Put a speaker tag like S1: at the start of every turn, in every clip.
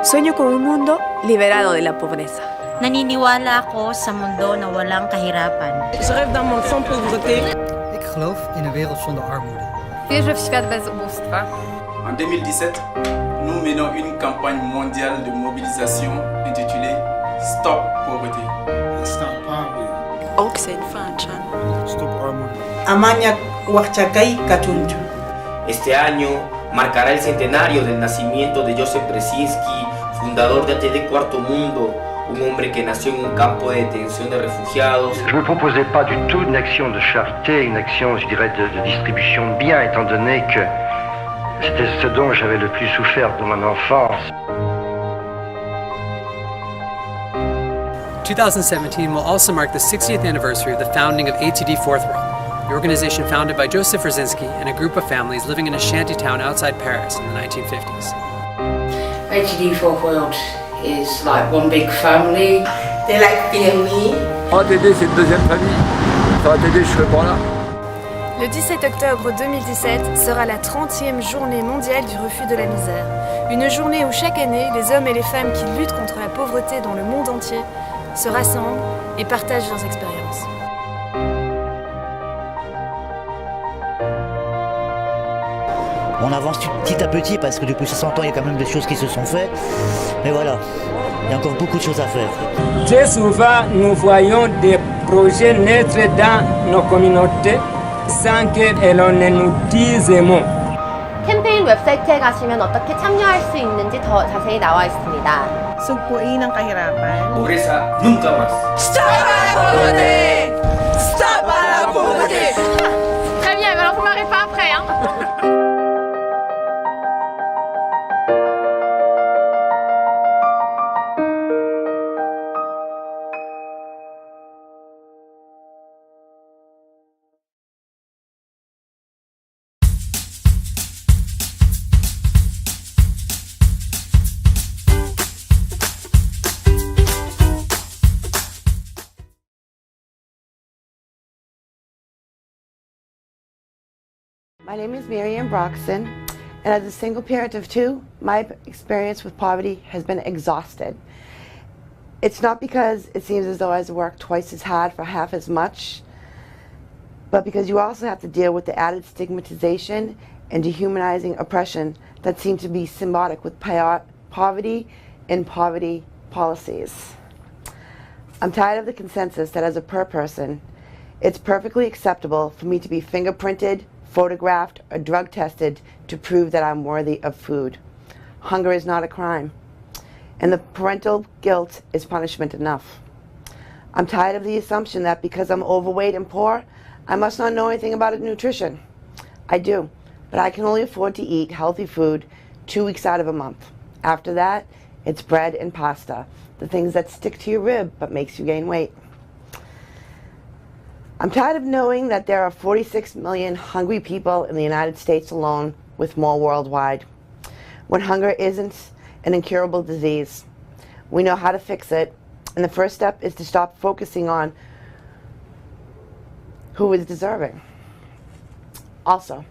S1: Sueño con un mundo liberado de la pobreza.
S2: Naniniwala ako sa mundo na walang kahirapan.
S3: Je rêve d'un monde sans pauvreté.
S4: Ik geloof in een wereld zonder armoede.
S5: Wierzę w świat bez ubóstwa.
S6: En 2017, nous menons une campagne mondiale de mobilisation intitulée Stop Pauvreté.
S7: Stop Poverty.
S1: Och sen fanchan.
S7: Stop armoede.
S3: Amanya Huachakai Katuntu.
S8: Este año marcará el centenario del nacimiento de Joseph Brzezinski, fundador de ATD Cuarto Mundo, un hombre que nació en un campo de detención de refugiados.
S9: Je ne me proposais pas du tout une action de charité, une action, je dirais, de distribution de biens, étant donné que c'était ce dont j'avais le plus souffert de mon enfance.
S4: 2017 will also mark the 60th anniversary of the founding of ATD Fourth World, the organization founded by Joseph Brzezinski and a group of families living in a shanty town outside Paris in the 1950s.
S10: ATD Fourth World is like one big family.
S3: They like family.
S7: ATD, c'est une deuxième famille. Sans ATD, je serais pas là.
S11: Le 17 octobre 2017 sera la 30e journée mondiale du refus de la misère. Une journée où chaque année, les hommes et les femmes qui luttent contre la pauvreté dans le monde entier se rassemblent et partagent leurs expériences.
S12: On avance petit à petit parce que depuis 60 ans, il y a quand même des choses qui se sont faites. Mais voilà, il y a encore beaucoup de choses à faire.
S13: Très souvent, nous voyons des projets naître dans nos communautés sans que l'on ne nous dise mot.
S14: 캠페인 웹사이트에 가시면 어떻게 참여할 수 있는지 더 자세히 나와 있습니다.
S3: Sugpuin ang kahirapan.
S8: Pobreza nunca más.
S3: Stop la pauvreté! Stop la pauvreté!
S5: Très bien, mais alors vous m'arrêtez pas après, hein.
S15: My name is Marianne Broxson, and as a single parent of two, my experience with poverty has been exhausted. It's not because it seems as though I work twice as hard for half as much, but because you also have to deal with the added stigmatization and dehumanizing oppression that seem to be symbiotic with poverty and poverty policies. I'm tired of the consensus that as a per person, it's perfectly acceptable for me to be fingerprinted, photographed, or drug tested to prove that I'm worthy of food. Hunger is not a crime, and the parental guilt is punishment enough. I'm tired of the assumption that because I'm overweight and poor, I must not know anything about nutrition. I do, but I can only afford to eat healthy food 2 weeks out of a month. After that, it's bread and pasta, the things that stick to your rib but makes you gain weight. I'm tired of knowing that there are 46 million hungry people in the United States alone, with more worldwide. When hunger isn't an incurable disease, we know how to fix it, and the first step is to stop focusing on who is deserving. Also,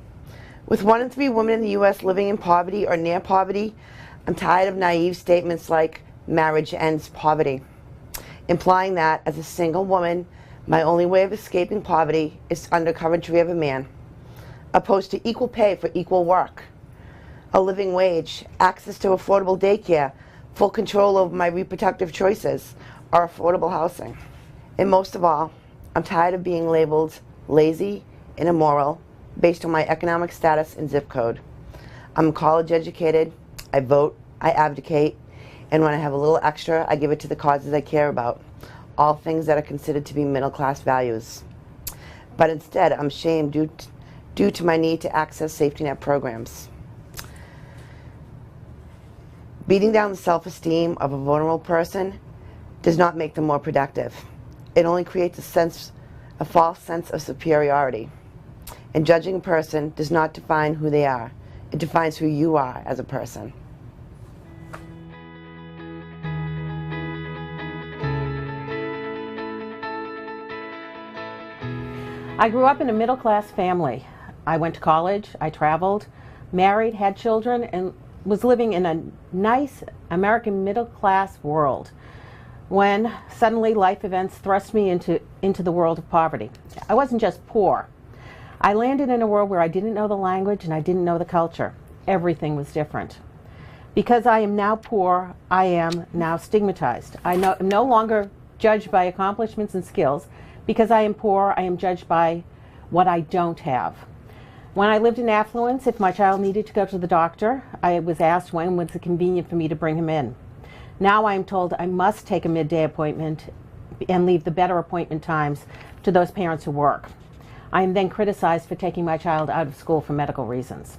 S15: with 1 in 3 women in the U.S. living in poverty or near poverty, I'm tired of naive statements like marriage ends poverty, implying that as a single woman, my only way of escaping poverty is under coventry of a man, opposed to equal pay for equal work, a living wage, access to affordable daycare, full control over my reproductive choices, or affordable housing. And most of all, I'm tired of being labeled lazy and immoral based on my economic status and zip code. I'm college educated, I vote, I advocate, and when I have a little extra, I give it to the causes I care about. All things that are considered to be middle-class values. But instead, I'm shamed due to my need to access safety net programs. Beating down the self-esteem of a vulnerable person does not make them more productive. It only creates a false sense of superiority. And judging a person does not define who they are. It defines who you are as a person.
S16: I grew up in a middle-class family. I went to college, I traveled, married, had children, and was living in a nice American middle-class world, when suddenly life events thrust me into the world of poverty. I wasn't just poor. I landed in a world where I didn't know the language and I didn't know the culture. Everything was different. Because I am now poor, I am now stigmatized. I'm no longer judged by accomplishments and skills. Because I am poor, I am judged by what I don't have. When I lived in affluence, if my child needed to go to the doctor, I was asked when was it convenient for me to bring him in. Now I am told I must take a midday appointment and leave the better appointment times to those parents who work. I am then criticized for taking my child out of school for medical reasons.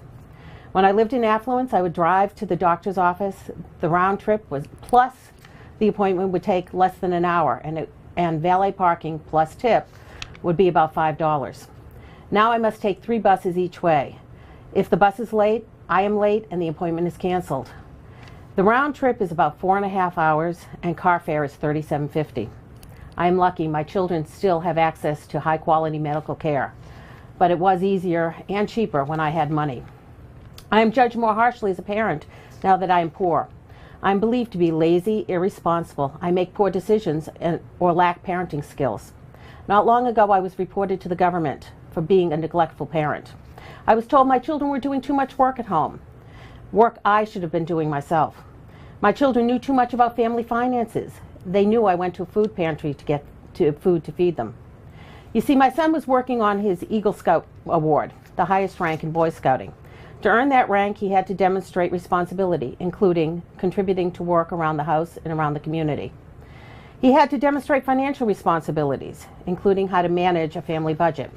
S16: When I lived in affluence, I would drive to the doctor's office. The round trip was plus the appointment would take less than an hour, and valet parking plus tip would be about $5. Now I must take 3 buses each way. If the bus is late, I am late and the appointment is canceled. The round trip is about 4.5 hours and car fare is $37.50. I am lucky my children still have access to high quality medical care, but it was easier and cheaper when I had money. I am judged more harshly as a parent now that I am poor. I am believed to be lazy, irresponsible. I make poor decisions or lack parenting skills. Not long ago I was reported to the government for being a neglectful parent. I was told my children were doing too much work at home, work I should have been doing myself. My children knew too much about family finances. They knew I went to a food pantry to get food to feed them. You see, my son was working on his Eagle Scout award, the highest rank in Boy Scouting. To earn that rank, he had to demonstrate responsibility, including contributing to work around the house and around the community. He had to demonstrate financial responsibilities, including how to manage a family budget.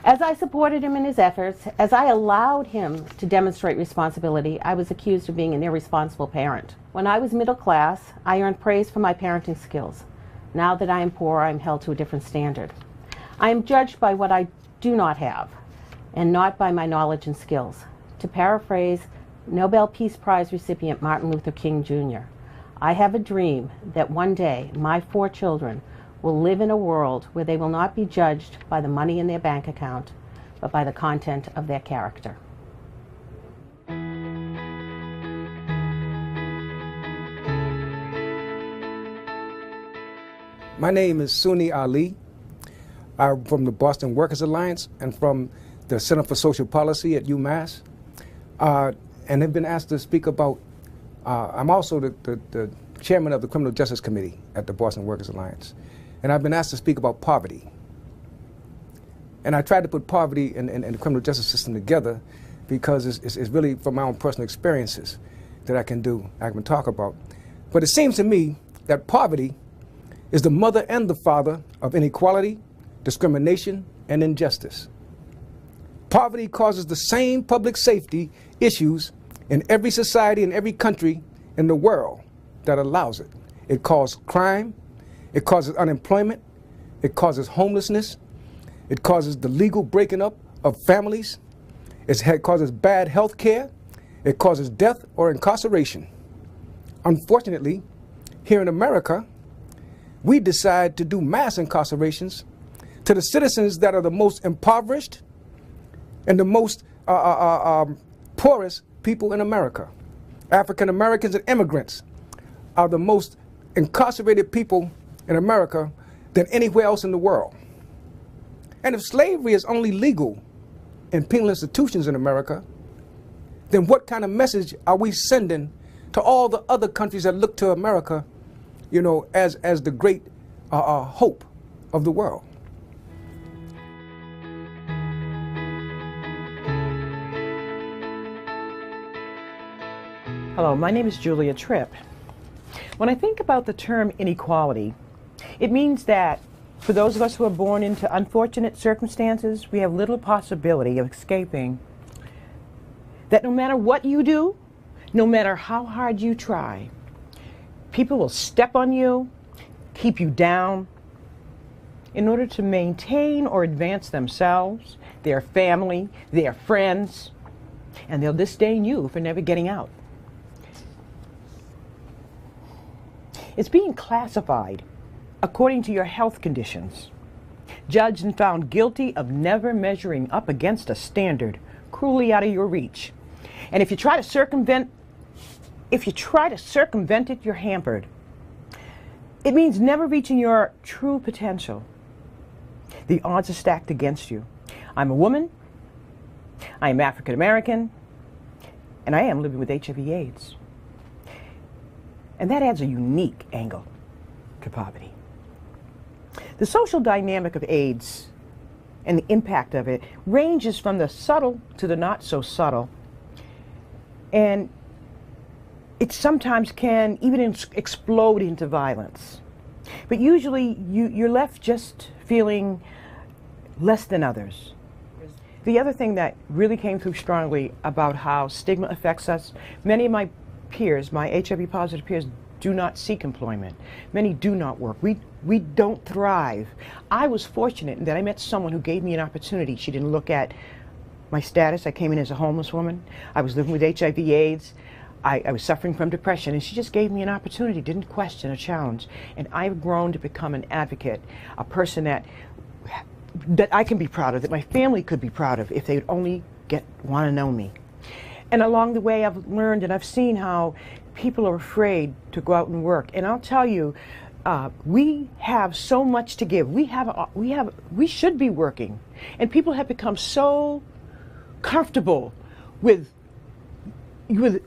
S16: As I supported him in his efforts, as I allowed him to demonstrate responsibility, I was accused of being an irresponsible parent. When I was middle class, I earned praise for my parenting skills. Now that I am poor, I am held to a different standard. I am judged by what I do not have, and not by my knowledge and skills. To paraphrase Nobel Peace Prize recipient Martin Luther King Jr., I have a dream that one day my 4 children will live in a world where they will not be judged by the money in their bank account, but by the content of their character.
S17: My name is Suni Ali. I'm from the Boston Workers Alliance and from the Center for Social Policy at UMass. And have been asked to speak about, I'm also the chairman of the Criminal Justice Committee at the Boston Workers Alliance. And I've been asked to speak about poverty. And I tried to put poverty and the criminal justice system together because it's really from my own personal experiences that I can talk about. But it seems to me that poverty is the mother and the father of inequality, discrimination, and injustice. Poverty causes the same public safety issues in every society and every country in the world that allows it. It causes crime, it causes unemployment, it causes homelessness, it causes the legal breaking up of families, it causes bad health care, it causes death or incarceration. Unfortunately, here in America, we decide to do mass incarcerations to the citizens that are the most impoverished and the most poorest people in America. African Americans and immigrants are the most incarcerated people in America than anywhere else in the world. And if slavery is only legal in penal institutions in America, then what kind of message are we sending to all the other countries that look to America, you know, as the great hope of the world?
S18: Hello, my name is Julia Tripp. When I think about the term inequality, it means that for those of us who are born into unfortunate circumstances, we have little possibility of escaping. That no matter what you do, no matter how hard you try, people will step on you, keep you down, in order to maintain or advance themselves, their family, their friends, and they'll disdain you for never getting out. It's being classified according to your health conditions, judged and found guilty of never measuring up against a standard cruelly out of your reach. And if you try to circumvent if you try to circumvent it, you're hampered. It means never reaching your true potential. The odds are stacked against you. I'm a woman, I am African American, and I am living with HIV/AIDS. And that adds a unique angle to poverty. The social dynamic of AIDS and the impact of it ranges from the subtle to the not so subtle. And it sometimes can even explode into violence. But usually you're left just feeling less than others. The other thing that really came through strongly about how stigma affects us, many of my peers, my HIV positive peers, do not seek employment. Many do not work. We don't thrive. I was fortunate in that I met someone who gave me an opportunity. She didn't look at my status. I came in as a homeless woman. I was living with HIV/AIDS. I was suffering from depression, and she just gave me an opportunity, didn't question a challenge. And I've grown to become an advocate, a person that I can be proud of, that my family could be proud of if they would only want to know me. And along the way, I've learned and I've seen how people are afraid to go out and work. And I'll tell you, we have so much to give. We should be working, and people have become so comfortable with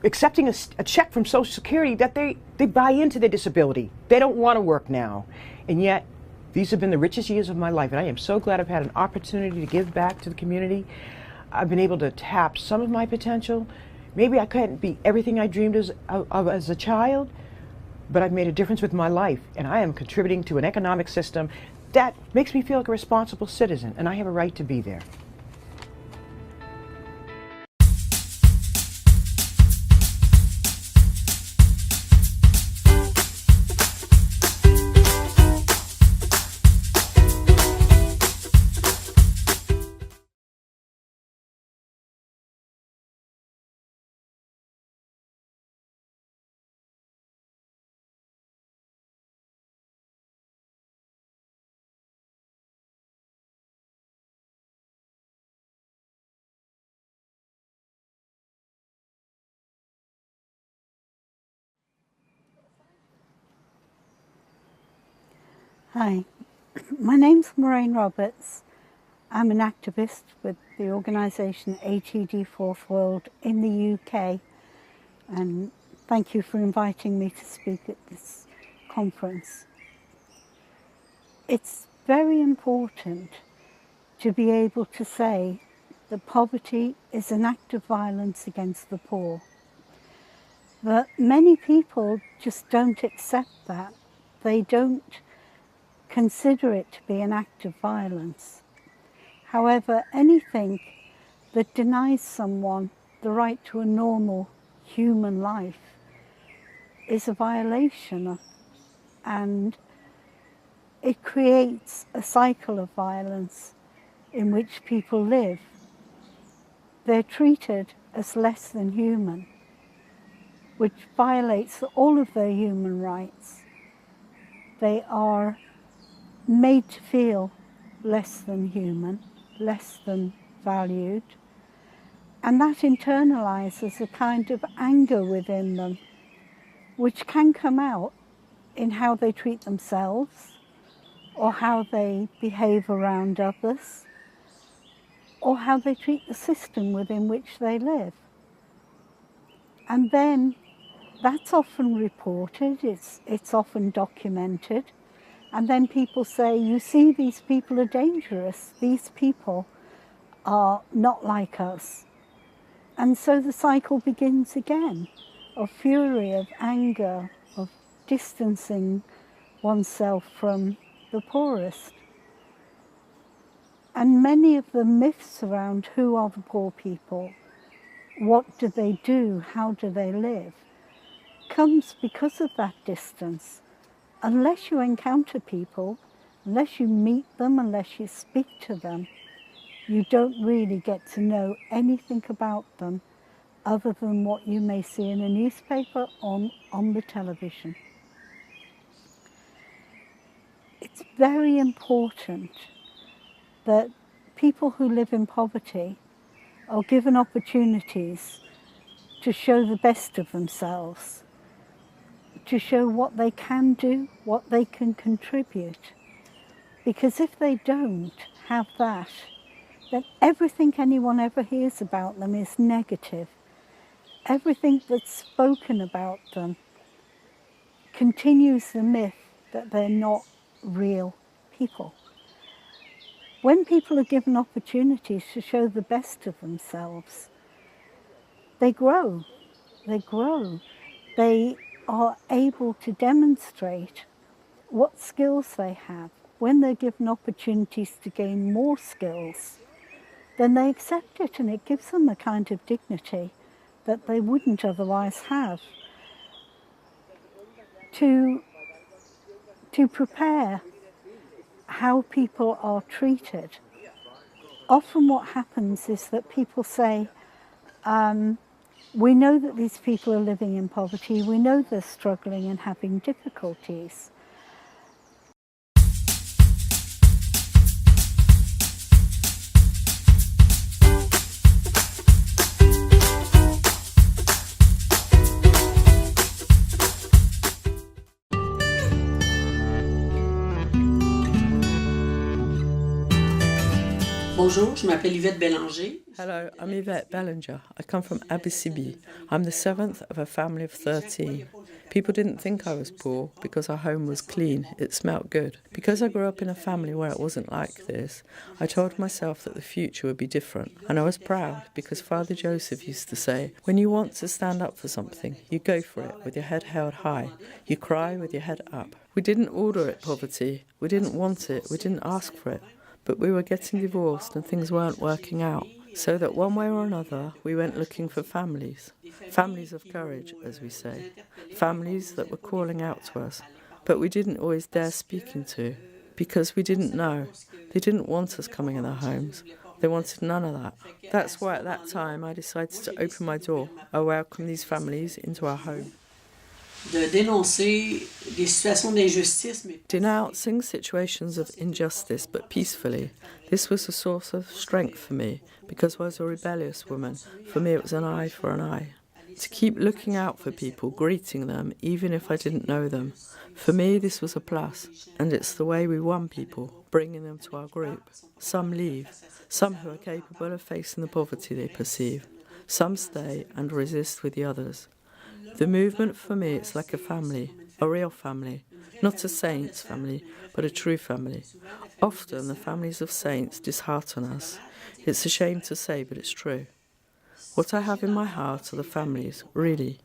S18: accepting a check from Social Security that they buy into their disability. They don't want to work now. And yet, these have been the richest years of my life, and I am so glad I've had an opportunity to give back to the community. I've been able to tap some of my potential. Maybe I couldn't be everything I dreamed of as a child, but I've made a difference with my life, and I am contributing to an economic system that makes me feel like a responsible citizen, and I have a right to be there.
S19: Hi, my name's Maureen Roberts. I'm an activist with the organisation ATD Fourth World in the UK, and thank you for inviting me to speak at this conference. It's very important to be able to say that poverty is an act of violence against the poor. But many people just don't accept that. They don't consider it to be an act of violence. However, anything that denies someone the right to a normal human life is a violation, and it creates a cycle of violence in which people live. They're treated as less than human, which violates all of their human rights. They are made to feel less than human, less than valued, and that internalizes a kind of anger within them, which can come out in how they treat themselves, or how they behave around others, or how they treat the system within which they live. And then that's often reported, it's often documented, and then people say, you see, these people are dangerous, these people are not like us. And so the cycle begins again, of fury, of anger, of distancing oneself from the poorest. And many of the myths around who are the poor people, what do they do, how do they live, comes because of that distance. Unless you encounter people, unless you meet them, unless you speak to them, you don't really get to know anything about them other than what you may see in a newspaper on the television. It's very important that people who live in poverty are given opportunities to show the best of themselves, to show what they can do, what they can contribute. Because if they don't have that, then everything anyone ever hears about them is negative. Everything that's spoken about them continues the myth that they're not real people. When people are given opportunities to show the best of themselves, they grow. They grow. They are able to demonstrate what skills they have. When they're given opportunities to gain more skills, then they accept it, and it gives them a kind of dignity that they wouldn't otherwise have. To prepare how people are treated, often what happens is that people say, we know that these people are living in poverty, we know they're struggling and having difficulties.
S20: Bonjour, je m'appelle Yvette Bélanger.
S21: Hello, I'm Yvette Bellinger. I come from Abyssinie. I'm the seventh of a family of 13. People didn't think I was poor because our home was clean, it smelt good. Because I grew up in a family where it wasn't like this, I told myself that the future would be different. And I was proud because Father Joseph used to say, when you want to stand up for something, you go for it with your head held high. You cry with your head up. We didn't order it, poverty. We didn't want it. We didn't ask for it. But we were getting divorced and things weren't working out. So that one way or another, we went looking for families. Families of courage, as we say. Families that were calling out to us. But we didn't always dare speaking to, because we didn't know. They didn't want us coming in their homes. They wanted none of that. That's why at that time I decided to open my door. I welcome these families into our home.
S20: De dénoncer des situations d'injustice.
S21: Denouncing situations of injustice, but peacefully. This was a source of strength for me, because I was a rebellious woman. For me, it was an eye for an eye. To keep looking out for people, greeting them, even if I didn't know them. For me, this was a plus, and it's the way we won people, bringing them to our group. Some leave, some who are capable of facing the poverty they perceive. Some stay and resist with the others. The movement for me, it's like a family, a real family, not a saint's family, but a true family. Often the families of saints dishearten us. It's a shame to say, but it's true. What I have in my heart are the families, really.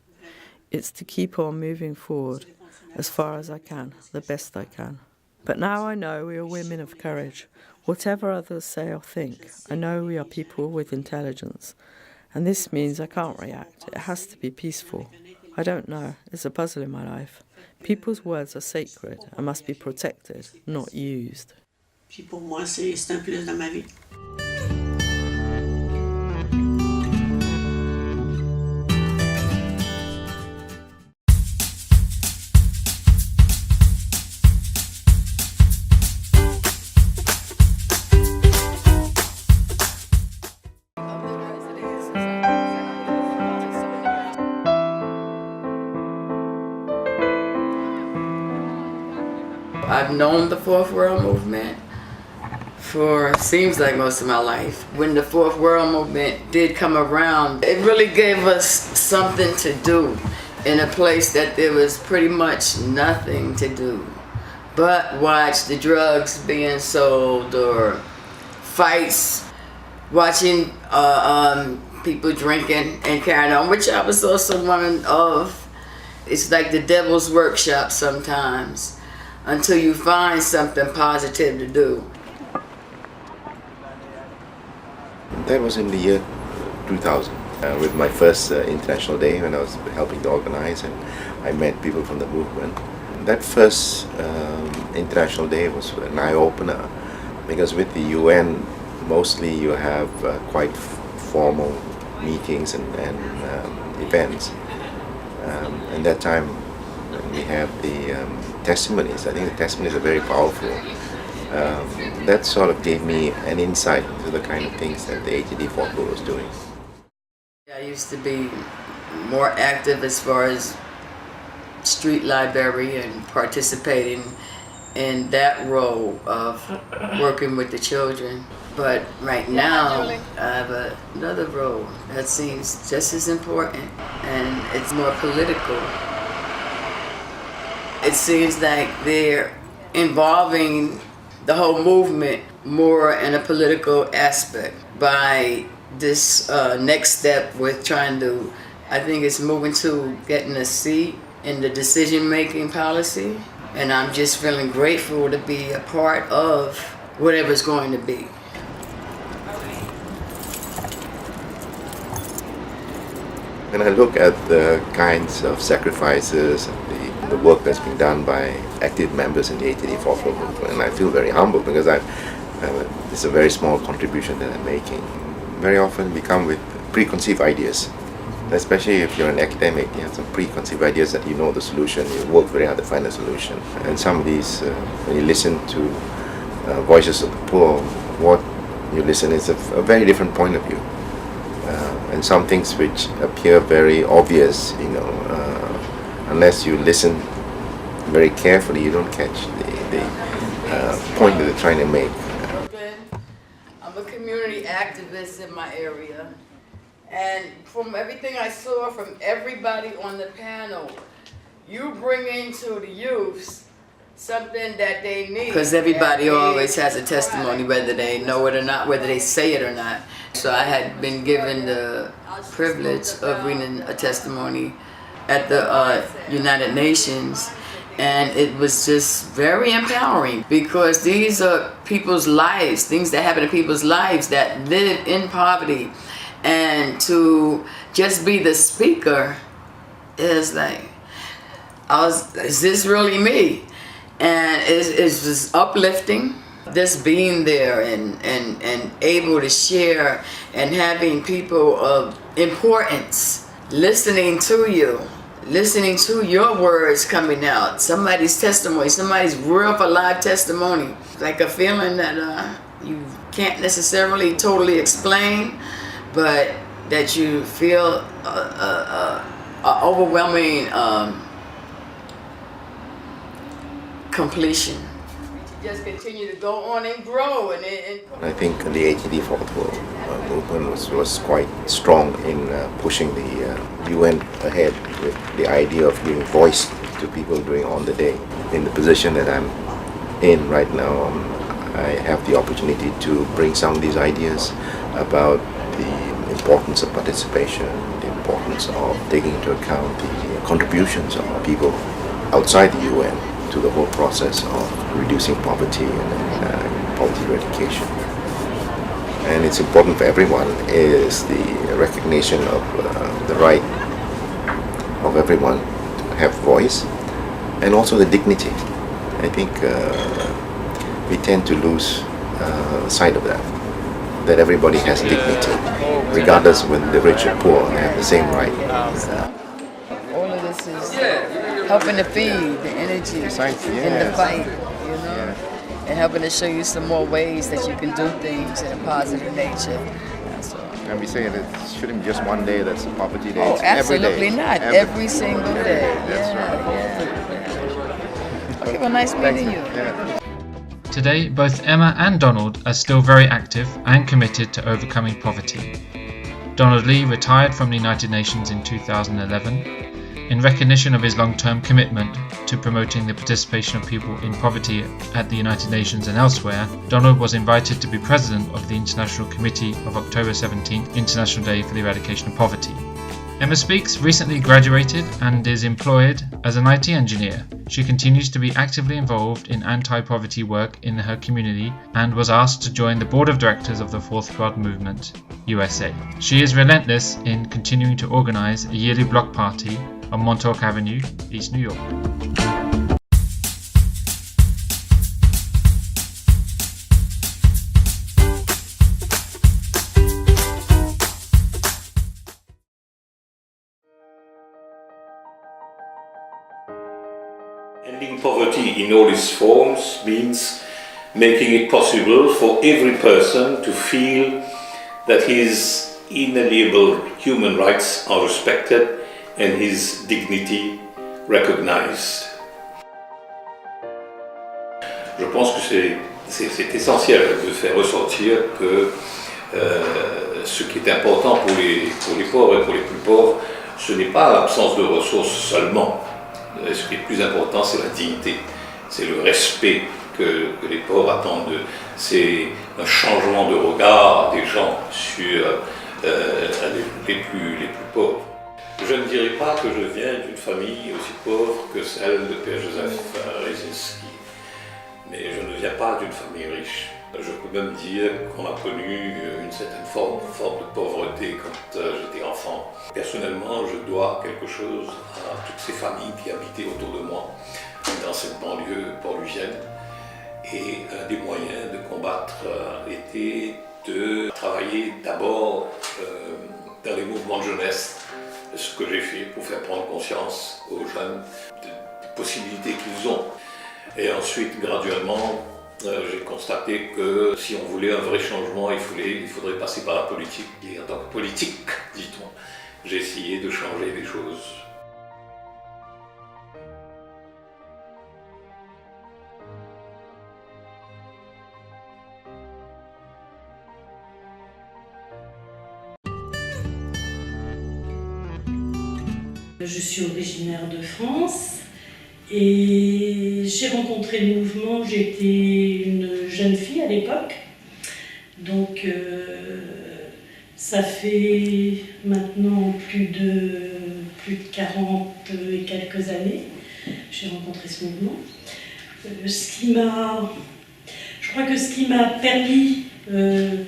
S21: It's to keep on moving forward as far as I can, the best I can. But now I know we are women of courage. Whatever others say or think, I know we are people with intelligence. And this means I can't react. It has to be peaceful. I don't know. It's a puzzle in my life. People's words are sacred and must be protected, not used.
S20: Puis pour moi, c'est un plus dans ma vie.
S3: I've known the Fourth World Movement for seems like most of my life. When the Fourth World Movement did come around, it really gave us something to do in a place that there was pretty much nothing to do but watch the drugs being sold or fights, watching people drinking and carrying on, which I was also one of. It's like the devil's workshop sometimes, until you find something positive to do.
S22: That was in the year 2000, with my first International Day when I was helping to organize, and I met people from the movement. That first International Day was an eye-opener, because with the UN, mostly you have quite formal meetings and events. And that time we have the testimonies. I think the testimonies are very powerful. That sort of gave me an insight into the kind of things that the ATD Fourth World was doing.
S3: I I used to be more active as far as street library and participating in that role of working with the children. But right now, I have another role that seems just as important, and it's more political. It seems like they're involving the whole movement more in a political aspect by this next step with trying to, I think it's moving to getting a seat in the decision-making policy. And I'm just feeling grateful to be a part of whatever's going to be.
S22: When I look at the kinds of sacrifices and the work that's been done by active members in the ATD Fourth World Movement, I feel very humble because it's a very small contribution that I'm making. Very often we come with preconceived ideas, especially if you're an academic. You have some preconceived ideas that you know the solution, you work very hard to find a solution. And some of these, when you listen to voices of the poor, what you listen is a very different point of view. And some things which appear very obvious, unless you listen very carefully, you don't catch the point that they're trying to make.
S3: I'm a community activist in my area, and from everything I saw from everybody on the panel, you bring into the youths something that they need. Because everybody always has a testimony, whether they know it or not, whether they say it or not. So I had been given the privilege of reading a testimony at the United Nations, and it was just very empowering because these are people's lives, things that happen in people's lives that live in poverty, and to just be the speaker is like, is this really me? And it's just uplifting, just being there and able to share and having people of importance listening to you, listening to your words coming out, somebody's testimony, somebody's real for live testimony. Like a feeling that you can't necessarily totally explain, but that you feel overwhelming completion. Just continue to go on and grow.
S22: I think the ATD Fourth World Movement was quite strong in pushing the UN ahead with the idea of giving voice to people during on the day. In the position that I'm in right now, I have the opportunity to bring some of these ideas about the importance of participation, the importance of taking into account the contributions of people outside the UN to the whole process of reducing poverty and poverty eradication. And it's important for everyone is the recognition of the right of everyone to have voice, and also the dignity. I think we tend to lose sight of that everybody has dignity, regardless of whether they're rich or poor, they have the same right.
S3: All of this is helping to feed the energy in the fight, and helping to show you some more ways that you can do things in a positive nature.
S22: And we say that it shouldn't be just one day that's a poverty day.
S3: Oh,
S22: it's
S3: absolutely
S22: every day.
S3: not. Every single day.
S22: That's
S3: right. Okay, well, nice meeting you.
S2: Today, both Emma and Donald are still very active and committed to overcoming poverty. Donald Lee retired from the United Nations in 2011. In recognition of his long-term commitment to promoting the participation of people in poverty at the United Nations and elsewhere, Donald was invited to be president of the International Committee of October 17th International Day for the Eradication of Poverty. Emma Speaks recently graduated and is employed as an IT engineer. She continues to be actively involved in anti-poverty work in her community and was asked to join the board of directors of the Fourth World Movement, USA. She is relentless in continuing to organize a yearly block party on Montauk Avenue, East New York.
S6: Ending poverty in all its forms means making it possible for every person to feel that he is inalienable human rights are respected and his dignity recognized. Je pense que c'est essentiel de faire ressentir que ce qui est important pour les pauvres et pour les plus pauvres, ce n'est pas l'absence de ressources seulement. Ce qui est plus important, c'est la dignité, c'est le respect que les pauvres attendent d'eux. C'est un changement de regard des gens sur les plus pauvres. Je ne dirais pas que je viens d'une famille aussi pauvre que celle de Père Joseph Brzezinski, mais je ne viens pas d'une famille riche. Je peux même dire qu'on a connu une certaine forme de pauvreté quand j'étais enfant. Personnellement, je dois quelque chose à toutes ces familles qui habitaient autour de moi dans cette banlieue porluvienne. Et un des moyens de combattre était de travailler d'abord dans les mouvements de jeunesse, ce que j'ai fait pour faire prendre conscience aux jeunes des possibilités qu'ils ont. Et ensuite, graduellement, j'ai constaté que si on voulait un vrai changement, il faudrait passer par la politique. Et en tant que politique, dit-on, j'ai essayé de changer les choses.
S1: Je suis originaire de France et j'ai rencontré le mouvement, j'étais une jeune fille à l'époque. Donc ça fait maintenant plus de 40 et quelques années que j'ai rencontré ce mouvement. Je crois que ce qui m'a permis de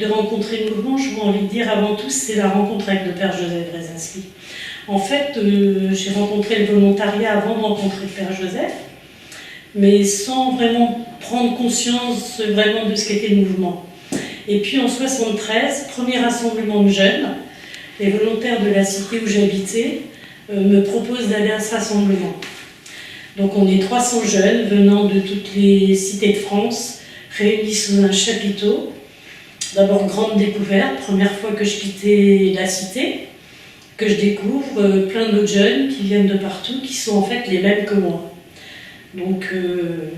S1: rencontrer le mouvement, je veux envie de dire avant tout, c'est la rencontre avec le Père Joseph Brzezinski. En fait, j'ai rencontré le volontariat avant de rencontrer le Père Joseph, mais sans vraiment prendre conscience vraiment de ce qu'était le mouvement. Et puis en 1973, premier rassemblement de jeunes, les volontaires de la cité où j'habitais me proposent d'aller à ce rassemblement. Donc on est 300 jeunes venant de toutes les cités de France, réunis sous un chapiteau. D'abord, grande découverte, première fois que je quittais la cité, que je découvre plein d'autres jeunes qui viennent de partout, qui sont en fait les mêmes que moi. Donc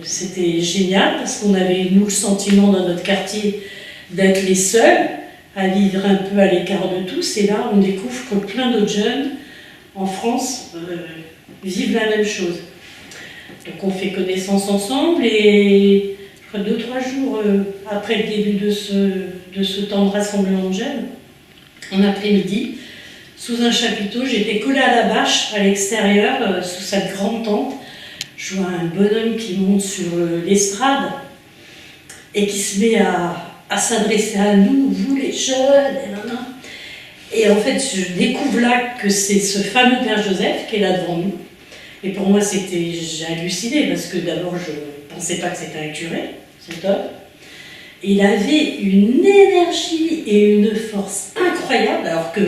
S1: c'était génial, parce qu'on avait, nous, le sentiment dans notre quartier d'être les seuls à vivre un peu à l'écart de tous, et là on découvre que plein d'autres jeunes en France vivent la même chose. Donc on fait connaissance ensemble, et 2-3 jours après le début de ce temps de rassemblement de jeunes, en après-midi, sous un chapiteau, j'étais collée à la bâche à l'extérieur, sous cette grande tente. Je vois un bonhomme qui monte sur l'estrade et qui se met à s'adresser à nous, vous les jeunes, et en fait, je découvre là que c'est ce fameux Père Joseph qui est là devant nous. Et pour moi, j'ai halluciné, parce que d'abord, je ne pensais pas que c'était un curé, cet homme. Il avait une énergie et une force incroyables, alors que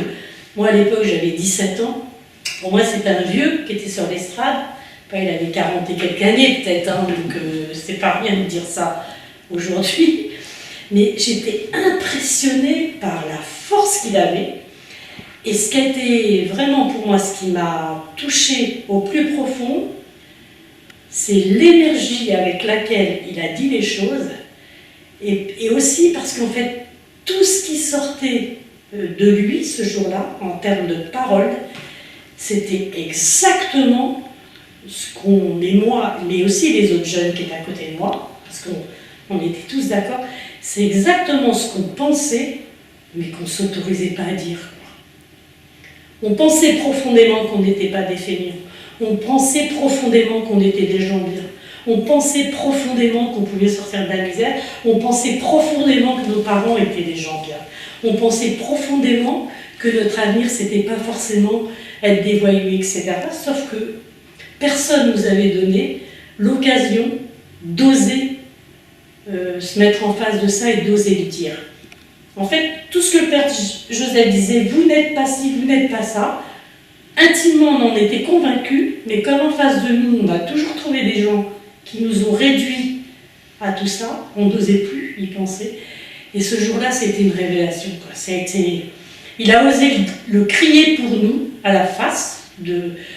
S1: moi, à l'époque, j'avais 17 ans. Pour moi, c'était un vieux qui était sur l'estrade. Enfin, il avait 40 et quelques années, peut-être, donc c'est pas rien de dire ça aujourd'hui. Mais j'étais impressionnée par la force qu'il avait. Et ce qui a été vraiment pour moi, ce qui m'a touchée au plus profond, c'est l'énergie avec laquelle il a dit les choses. Et aussi parce qu'en fait, tout ce qui sortait de lui ce jour-là, en termes de paroles, c'était exactement ce qu'on, et moi, mais aussi les autres jeunes qui étaient à côté de moi, parce qu'on était tous d'accord, c'est exactement ce qu'on pensait, mais qu'on ne s'autorisait pas à dire. On pensait profondément qu'on n'était pas des fainéants. On pensait profondément qu'on était des gens bien. On pensait profondément qu'on pouvait sortir de la misère. On pensait profondément que nos parents étaient des gens bien. On pensait profondément que notre avenir, c'était pas forcément être des voyous, etc. Sauf que personne nous avait donné l'occasion d'oser se mettre en face de ça et d'oser le dire. En fait, tout ce que le Père Joseph disait, vous n'êtes pas ci, vous n'êtes pas ça, intimement on en était convaincus, mais comme en face de nous, on a toujours trouvé des gens qui nous ont réduits à tout ça, on n'osait plus y penser. Et ce jour-là, c'était une révélation, quoi. Il a osé le crier pour nous, à la face.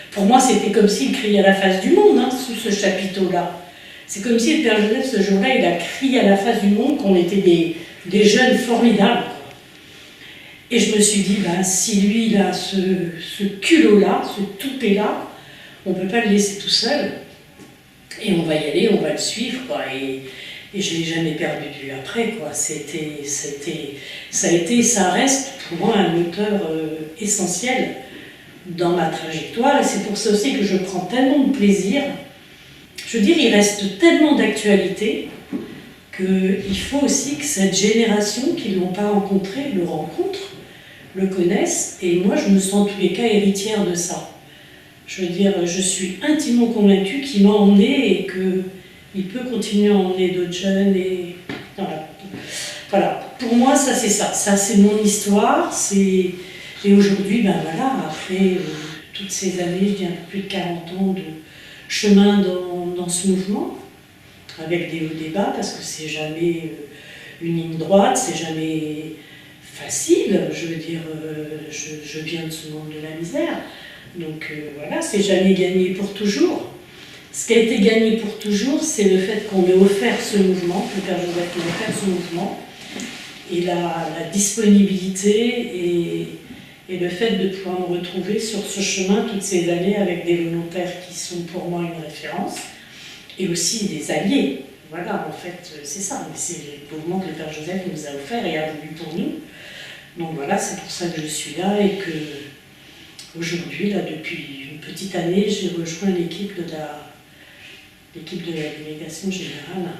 S1: Pour moi, c'était comme s'il criait à la face du monde, hein, sous ce chapiteau-là. C'est comme si le Père Joseph, ce jour-là, il a crié à la face du monde qu'on était des jeunes formidables, quoi. Et je me suis dit, ben, si lui, il a ce culot-là, ce toupet-là, on ne peut pas le laisser tout seul. Et on va y aller, on va le suivre, quoi. Et je ne l'ai jamais perdu de vue après, quoi. Ça a été, ça reste pour moi un moteur essentiel dans ma trajectoire. Et c'est pour ça aussi que je prends tellement de plaisir. Je veux dire, il reste tellement d'actualité qu'il faut aussi que cette génération qui ne l'ont pas rencontré le rencontre, le connaissent. Et moi, je me sens en tous les cas héritière de ça. Je veux dire, je suis intimement convaincue qu'il m'a emmené et qu'il peut continuer à emmener d'autres jeunes. Et voilà. Pour moi, ça c'est ça. Ça c'est mon histoire. Et aujourd'hui, ben voilà, après toutes ces années, je dis un peu plus de 40 ans de chemin dans ce mouvement, avec des hauts débats, parce que c'est jamais une ligne droite, c'est jamais facile. Je veux dire, je viens de ce monde de la misère. Donc voilà, c'est jamais gagné pour toujours. Ce qui a été gagné pour toujours, c'est le fait qu'on m'ait offert ce mouvement, que le Père Joseph m'ait offert ce mouvement, et la disponibilité et le fait de pouvoir me retrouver sur ce chemin toutes ces années avec des volontaires qui sont pour moi une référence, et aussi des alliés. Voilà, en fait, c'est ça. Mais c'est le mouvement que le Père Joseph nous a offert et a voulu pour nous. Donc voilà, c'est pour ça que je suis là et que aujourd'hui, là, depuis une petite année, j'ai rejoint l'équipe de la délégation générale.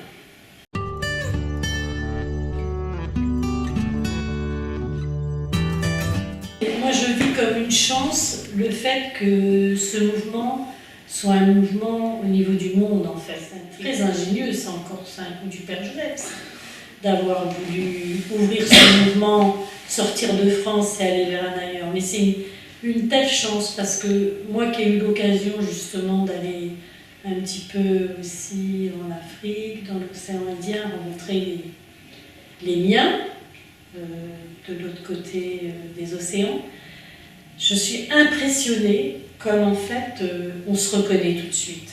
S1: Et moi, je vis comme une chance le fait que ce mouvement soit un mouvement au niveau du monde, en fait. C'est très ingénieux, c'est un coup du Père Joseph, d'avoir voulu ouvrir ce mouvement, sortir de France et aller vers un ailleurs. Mais c'est une telle chance, parce que moi qui ai eu l'occasion justement d'aller un petit peu aussi en Afrique, dans l'océan Indien, rencontrer les miens, de l'autre côté des océans, je suis impressionnée comme en fait on se reconnaît tout de suite.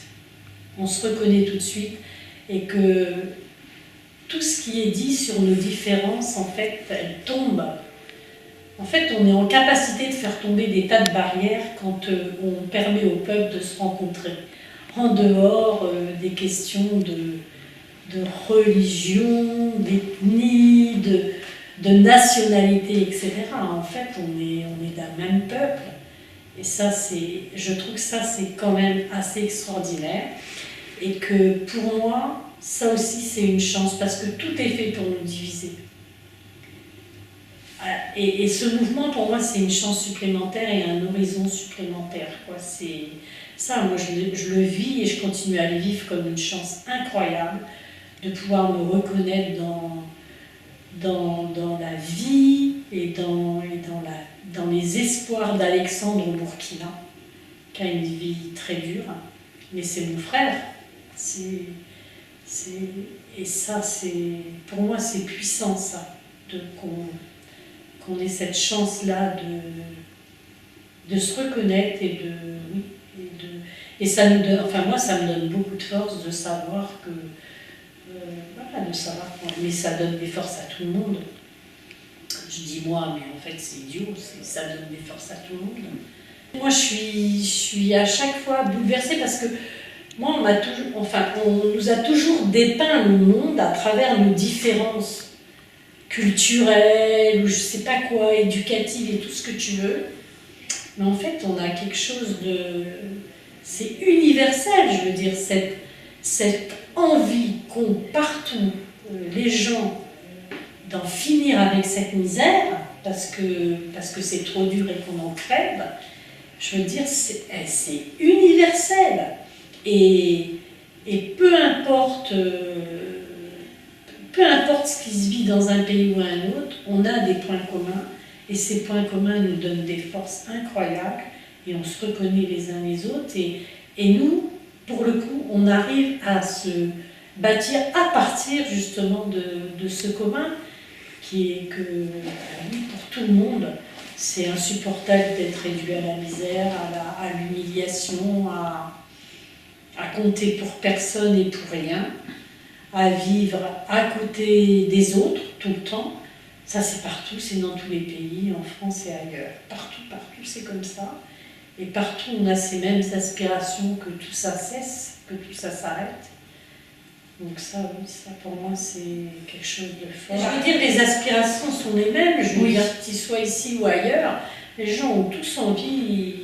S1: On se reconnaît tout de suite et que tout ce qui est dit sur nos différences, en fait, elles tombent. En fait, on est en capacité de faire tomber des tas de barrières quand on permet au peuple de se rencontrer. En dehors des questions de religion, d'ethnie, de nationalité, etc. En fait, on est d'un même peuple. Et ça, je trouve que ça, c'est quand même assez extraordinaire. Et que pour moi, ça aussi, c'est une chance, parce que tout est fait pour nous diviser. Et ce mouvement, pour moi, c'est une chance supplémentaire et un horizon supplémentaire, quoi. C'est ça, moi, je le vis et je continue à le vivre comme une chance incroyable de pouvoir me reconnaître dans la vie et dans les espoirs d'Alexandre au Burkina, qui a une vie très dure, mais c'est mon frère. Et ça, pour moi, c'est puissant, ça, qu'on ait cette chance-là de se reconnaître et ça nous donne, enfin moi, ça me donne beaucoup de force de savoir que, mais ça donne des forces à tout le monde. Je dis moi, mais en fait c'est idiot, ça donne des forces à tout le monde. Moi, je suis à chaque fois bouleversée parce que moi, on nous a toujours dépeint le monde à travers nos différences culturelles, ou je sais pas quoi, éducatives et tout ce que tu veux. Mais en fait, on a quelque chose c'est universel, je veux dire, cette envie qu'ont partout les gens d'en finir avec cette misère, parce que c'est trop dur et qu'on en crève, je veux dire, c'est universel. Et peu importe ce qui se vit dans un pays ou un autre, on a des points communs, et ces points communs nous donnent des forces incroyables, et on se reconnaît les uns les autres, et nous, pour le coup, on arrive à se bâtir à partir justement de ce commun qui est que, oui, pour tout le monde, c'est insupportable d'être réduit à la misère, à l'humiliation, à compter pour personne et pour rien, à vivre à côté des autres tout le temps. Ça, c'est partout, c'est dans tous les pays, en France et ailleurs. Partout, c'est comme ça. Et partout, on a ces mêmes aspirations que tout ça cesse, que tout ça s'arrête. Donc ça, oui, ça pour moi, c'est quelque chose de fort. Je veux dire, les aspirations sont les mêmes. Je veux dire, qu'ils soient ici ou ailleurs, les gens ont tous envie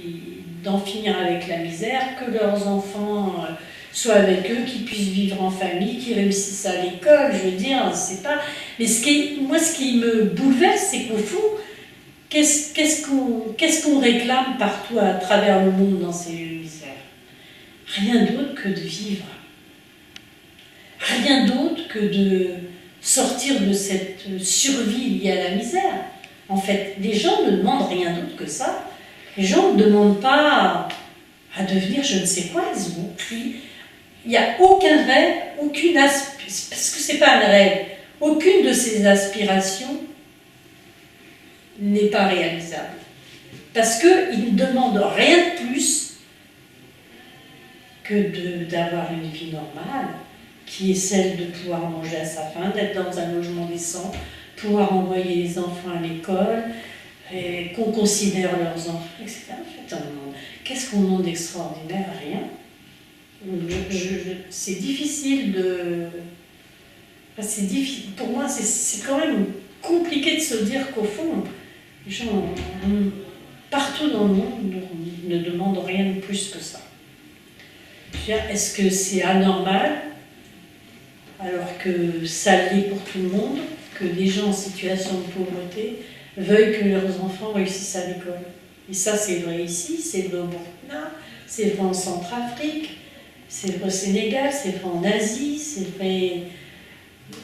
S1: d'en finir avec la misère, que leurs enfants soient avec eux, qu'ils puissent vivre en famille, qu'ils réussissent à l'école. Je veux dire, c'est pas... Mais ce qui me bouleverse, c'est qu'au fond, qu'est-ce qu'on réclame partout à travers le monde dans ces misères? Rien d'autre que de vivre. Rien d'autre que de sortir de cette survie liée à la misère. En fait, les gens ne demandent rien d'autre que ça. Les gens ne demandent pas à devenir je ne sais quoi. Il n'y a aucun rêve, aucune aspiration, parce que c'est pas un rêve, aucune de ces aspirations n'est pas réalisable. Parce qu'ils ne demandent rien de plus que d'avoir une vie normale, qui est celle de pouvoir manger à sa faim, d'être dans un logement décent, pouvoir envoyer les enfants à l'école, qu'on considère leurs enfants, etc. En fait, qu'est-ce qu'on demande d'extraordinaire? Rien. C'est difficile de... Pour moi, c'est quand même compliqué de se dire qu'au fond, les gens, partout dans le monde, ne demandent rien de plus que ça. Est-ce que c'est anormal, alors que ça l'est pour tout le monde, que des gens en situation de pauvreté veuillent que leurs enfants réussissent à l'école? Et ça, c'est vrai ici, c'est vrai au Burkina, c'est vrai en Centrafrique, c'est vrai au Sénégal, c'est vrai en Asie, c'est vrai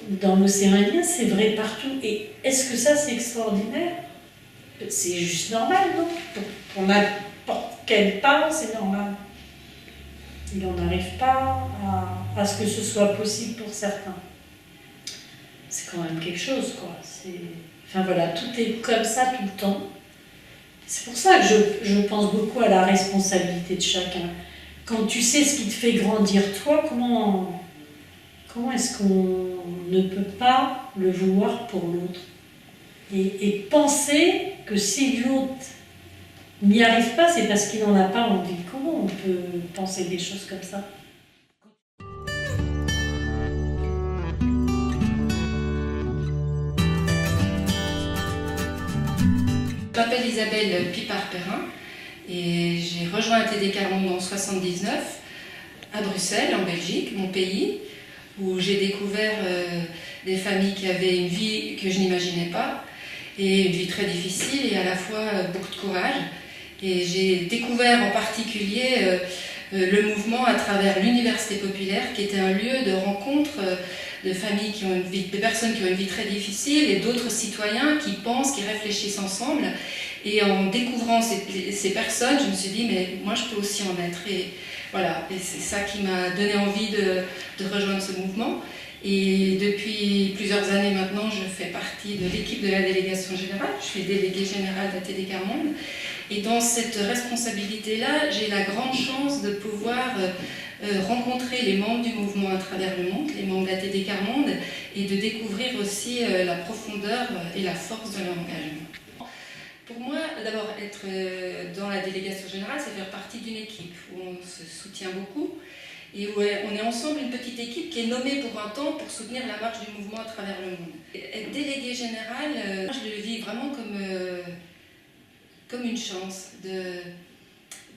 S1: dans l'océan Indien, c'est vrai partout. Et est-ce que ça, c'est extraordinaire? C'est juste normal, non? Pour n'importe quel parent, c'est normal. Il n'en arrive pas à ce que ce soit possible pour certains. C'est quand même quelque chose, quoi. Enfin voilà, tout est comme ça tout le temps. C'est pour ça que je pense beaucoup à la responsabilité de chacun. Quand tu sais ce qui te fait grandir toi, comment est-ce qu'on ne peut pas le vouloir pour l'autre? Et penser que si l'autre n'y arrive pas, c'est parce qu'il n'en a pas envie. Comment on peut penser des choses comme ça?
S4: Je m'appelle Isabelle Pipard-Perrin et j'ai rejoint ATD en 1979 à Bruxelles, en Belgique, mon pays, où j'ai découvert des familles qui avaient une vie que je n'imaginais pas, et une vie très difficile et à la fois beaucoup de courage. Et j'ai découvert en particulier le mouvement à travers l'université populaire, qui était un lieu de rencontre de familles qui ont une vie, de personnes qui ont une vie très difficile et d'autres citoyens qui pensent, qui réfléchissent ensemble. Et en découvrant ces personnes, je me suis dit, mais moi je peux aussi en être. Et voilà, et c'est ça qui m'a donné envie de rejoindre ce mouvement. Et depuis plusieurs années maintenant, je fais partie de l'équipe de la délégation générale. Je suis déléguée générale d'ATD Monde. Et dans cette responsabilité-là, j'ai la grande chance de pouvoir rencontrer les membres du mouvement à travers le monde, les membres d'ATD Monde, et de découvrir aussi la profondeur et la force de leur engagement. Pour moi, d'abord, être dans la délégation générale, c'est faire partie d'une équipe où on se soutient beaucoup et où on est ensemble une petite équipe qui est nommée pour un temps pour soutenir la marche du mouvement à travers le monde. Être délégué général, je le vis vraiment comme une chance de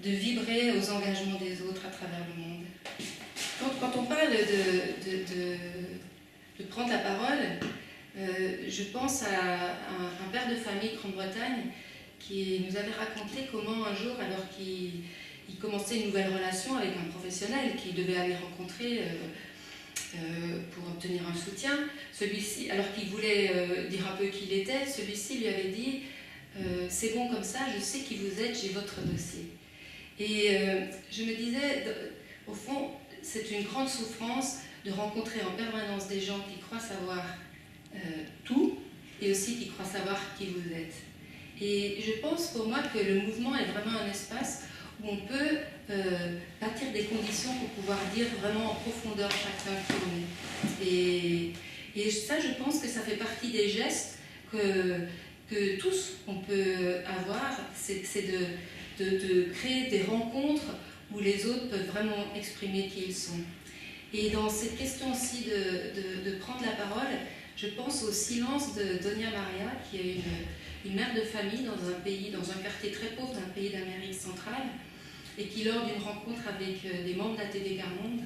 S4: vibrer aux engagements des autres à travers le monde. Quand on parle de prendre la parole, je pense à un père de famille de Grande-Bretagne qui nous avait raconté comment un jour, alors qu'il commençait une nouvelle relation avec un professionnel qu'il devait aller rencontrer pour obtenir un soutien, celui-ci, alors qu'il voulait dire un peu qui il était, celui-ci lui avait dit « c'est bon comme ça, je sais qui vous êtes, j'ai votre dossier ». Et je me disais, au fond, c'est une grande souffrance de rencontrer en permanence des gens qui croient savoir tout et aussi qui croient savoir qui vous êtes. Et je pense pour moi que le mouvement est vraiment un espace où on peut bâtir des conditions pour pouvoir dire vraiment en profondeur chacun qui on est. Et ça, je pense que ça fait partie des gestes que tous on peut avoir, c'est de créer des rencontres où les autres peuvent vraiment exprimer qui ils sont. Et dans cette question aussi de prendre la parole, je pense au silence de Doña Maria, qui est une mère de famille dans un pays, dans un quartier très pauvre d'un pays d'Amérique centrale, et qui, lors d'une rencontre avec des membres d'ATD Garmonde,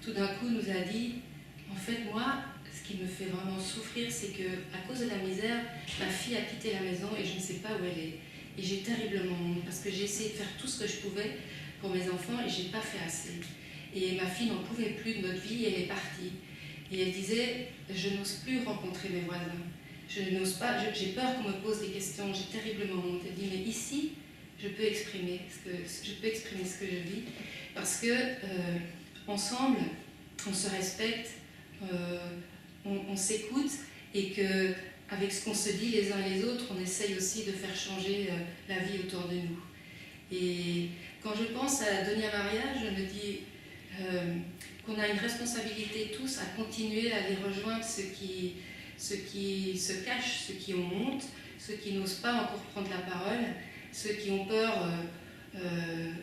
S4: tout d'un coup nous a dit « En fait, moi, ce qui me fait vraiment souffrir, c'est qu'à cause de la misère, ma fille a quitté la maison et je ne sais pas où elle est. Et j'ai terriblement honte, parce que j'ai essayé de faire tout ce que je pouvais pour mes enfants et je n'ai pas fait assez. Et ma fille n'en pouvait plus de notre vie et elle est partie. Et elle disait « Je n'ose plus rencontrer mes voisins. Je n'ose pas, j'ai peur qu'on me pose des questions, j'ai terriblement honte. » Elle dit « Mais ici, je peux exprimer ce que je vis, parce que ensemble, on se respecte, on s'écoute, et qu'avec ce qu'on se dit les uns et les autres, on essaye aussi de faire changer la vie autour de nous. » Et quand je pense à Doña Maria, je me dis qu'on a une responsabilité tous à continuer à aller rejoindre ceux qui se cachent, ceux qui ont honte, ceux qui n'osent pas encore prendre la parole, ceux qui ont peur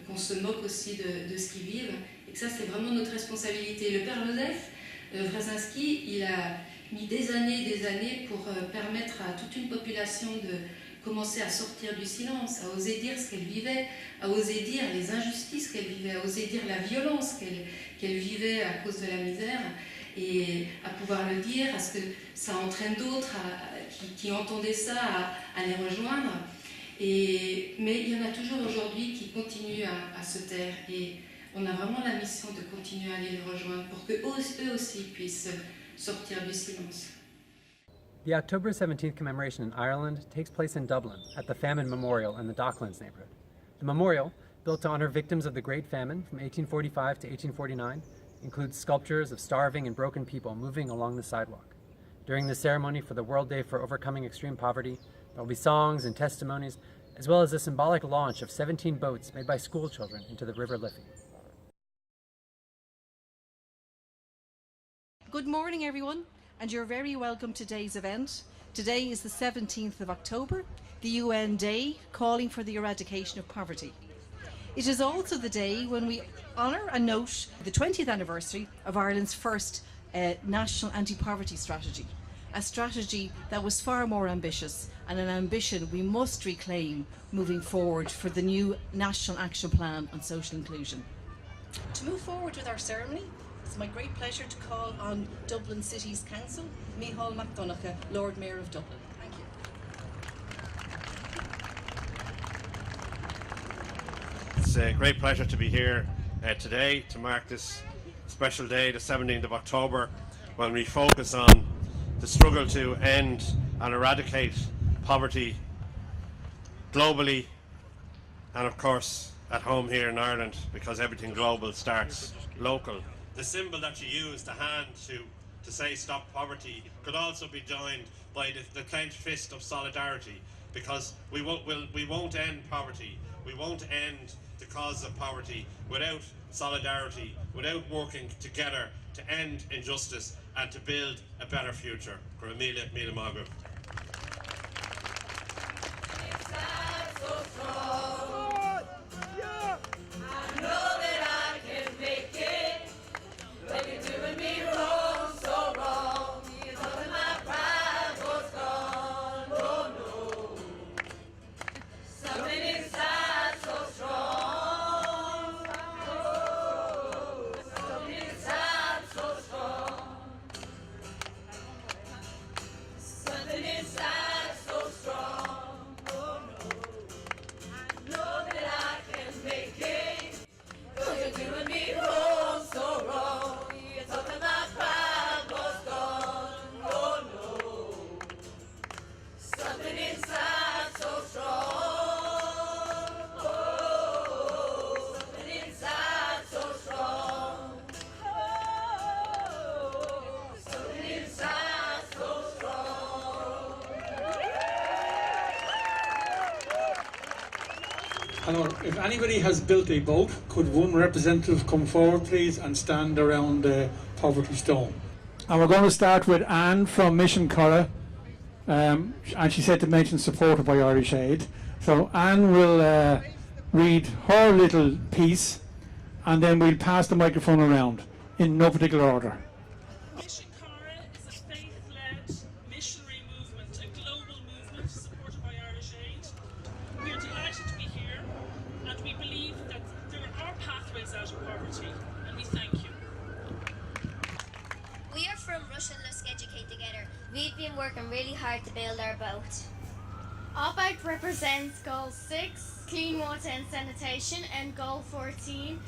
S4: qu'on se moque aussi de ce qu'ils vivent. Et que ça, c'est vraiment notre responsabilité. Le père Joseph Wresinski, il a mis des années pour permettre à toute une population de commencer à sortir du silence, à oser dire ce qu'elle vivait, à oser dire les injustices qu'elle vivait, à oser dire la violence qu'elle vivait à cause de la misère, et à pouvoir le dire, à ce que ça entraîne d'autres qui entendaient ça à les rejoindre. Mais il y en a toujours aujourd'hui qui continuent à se taire, et on a vraiment la mission de continuer à aller les rejoindre pour qu'eux aussi puissent sortir du silence.
S9: The October 17th commemoration in Ireland takes place in Dublin at the Famine Memorial in the Docklands neighbourhood. The memorial, built to honour victims of the Great Famine from 1845 to 1849, includes sculptures of starving and broken people moving along the sidewalk. During the ceremony for the World Day for Overcoming Extreme Poverty, there will be songs and testimonies, as well as a symbolic launch of 17 boats made by school children into the River Liffey.
S10: Good morning, everyone, and you're very welcome to today's event. Today is the 17th of October, the UN Day calling for the eradication of poverty. It is also the day when we honour and note the 20th anniversary of Ireland's first national anti-poverty strategy, a strategy that was far more ambitious, and an ambition we must reclaim moving forward for the new National Action Plan on Social Inclusion. To move forward with our ceremony, it's my great pleasure to call on Dublin City's Council, Micheál McDonagh, Lord Mayor of Dublin. Thank you.
S23: It's a great pleasure to be here today to mark this special day, the 17th of October, when we focus on the struggle to end and eradicate poverty globally, and of course at home here in Ireland, because everything global starts local. The symbol that you use, the hand to say stop poverty, could also be joined by the clenched fist of solidarity, because we won't end poverty, we won't end the cause of poverty without solidarity, without working together to end injustice and to build a better future. Míle mágó.
S24: Something
S7: Hello, if anybody has built a boat, could one representative come forward please and stand around the poverty stone? And we're going to start with Anne from Mission Curra, and she said to mention supported by Irish Aid. So Anne will read her little piece and then we'll pass the microphone around in no particular order.
S11: Mission Curra is a faith-led missionary movement, a global movement supported by Irish Aid. We are delighted to be here, and we believe that there are pathways out of poverty, and we thank you.
S12: We are from Russian Let's Educate Together. We've been working really hard to build our boat.
S24: Our boat represents Goal 6, clean water and sanitation, and Goal 14,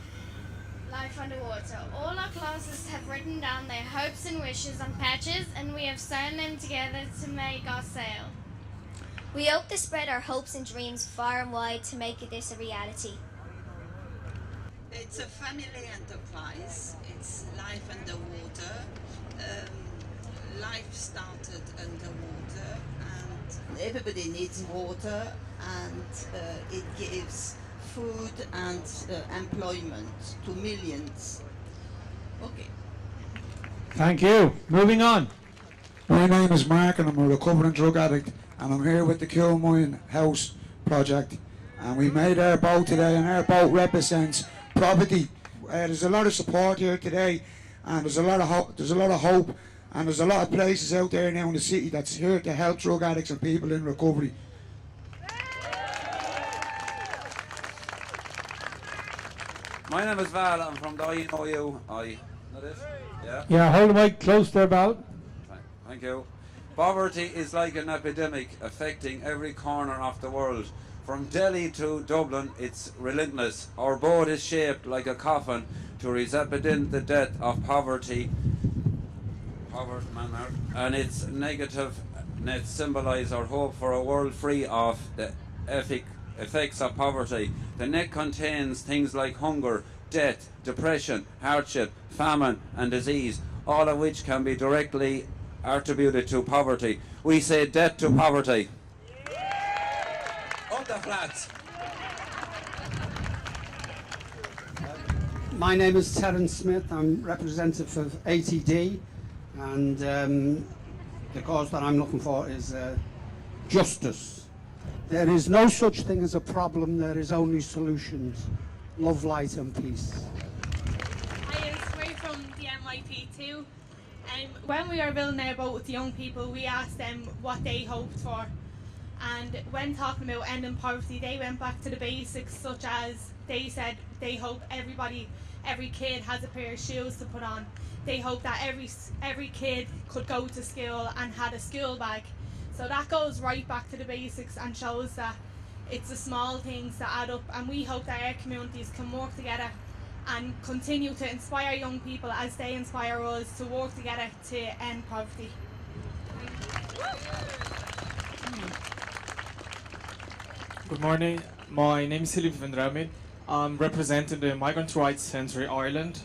S24: life underwater. All our classes have written down their hopes and wishes on patches, and we have sewn them together to make our sail.
S12: We hope to spread our hopes and dreams far and wide to make this a reality.
S25: It's a family enterprise. It's life underwater. Life started underwater, and everybody needs water, and it gives food and employment to millions. Okay.
S7: Thank you. Moving on.
S26: My name is Mark and I'm a recovering drug addict, and I'm here with the Kilmoyne House project, and we made our boat today, and our boat represents poverty. There's a lot of support here today, and there's a lot of hope, and there's a lot of places out there now in the city that's here to help drug addicts and people in recovery.
S27: My name is Val, I'm from the INOU. That is? Yeah?
S7: Yeah, hold the mic close there, Val.
S27: Thank you. Poverty is like an epidemic affecting every corner of the world. From Delhi to Dublin, it's relentless. Our boat is shaped like a coffin to represent the death of poverty, and its negative nets symbolize our hope for a world free of the effects of poverty. The net contains things like hunger, death, depression, hardship, famine and disease, all of which can be directly attributed to poverty. We say death to poverty. Up the flats.
S28: My name is Terence Smith. I'm representative of ATD, and the cause that I'm looking for is justice. There is no such thing as a problem, there is only solutions. Love, light and peace.
S24: Hi, we're from the MIP2. When we were building our boat with the young people, we asked them what they hoped for. And when talking about ending poverty, they went back to the basics, such as they said they hope every kid has a pair of shoes to put on. They hope that every kid could go to school and had a school bag. So that goes right back to the basics and shows that it's the small things that add up, and we hope that our communities can work together and continue to inspire young people as they inspire us to work together to end poverty.
S29: Good morning, my name is Silip Vendramin. I'm representing the Migrant Rights Centre Ireland.